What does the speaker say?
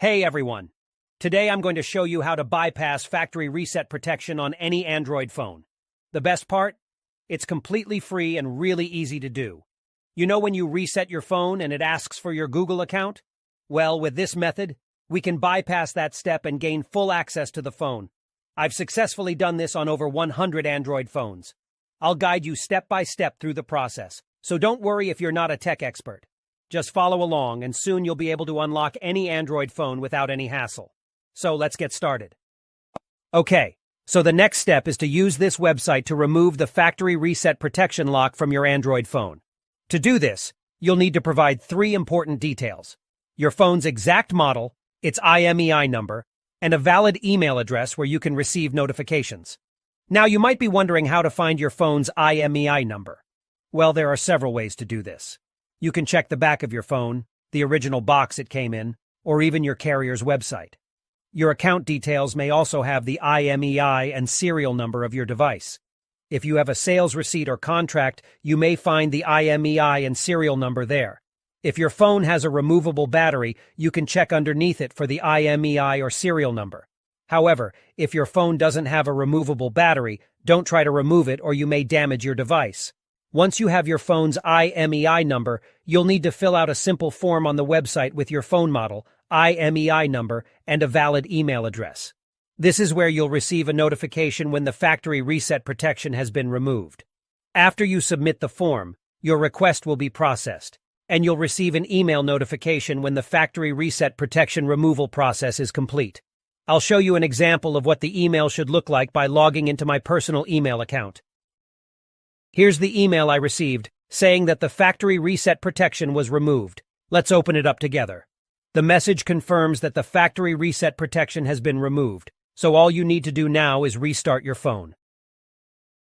Hey everyone! Today I'm going to show you how to bypass factory reset protection on any Android phone. The best part? It's completely free and really easy to do. You know when you reset your phone and it asks for your Google account? Well, with this method, we can bypass that step and gain full access to the phone. I've successfully done this on over 100 Android phones. I'll guide you step by step through the process, so don't worry if you're not a tech expert. Just follow along and soon you'll be able to unlock any Android phone without any hassle. So let's get started. Okay, so the next step is to use this website to remove the factory reset protection lock from your Android phone. To do this, you'll need to provide 3 important details: your phone's exact model, its IMEI number, and a valid email address where you can receive notifications. Now you might be wondering how to find your phone's IMEI number. Well, there are several ways to do this. You can check the back of your phone, the original box it came in, or even your carrier's website. Your account details may also have the IMEI and serial number of your device. If you have a sales receipt or contract, you may find the IMEI and serial number there. If your phone has a removable battery, you can check underneath it for the IMEI or serial number. However, if your phone doesn't have a removable battery, don't try to remove it or you may damage your device. Once you have your phone's IMEI number, you'll need to fill out a simple form on the website with your phone model, IMEI number, and a valid email address. This is where you'll receive a notification when the factory reset protection has been removed. After you submit the form, your request will be processed, and you'll receive an email notification when the factory reset protection removal process is complete. I'll show you an example of what the email should look like by logging into my personal email account. Here's the email I received, saying that the factory reset protection was removed. Let's open it up together. The message confirms that the factory reset protection has been removed, so all you need to do now is restart your phone.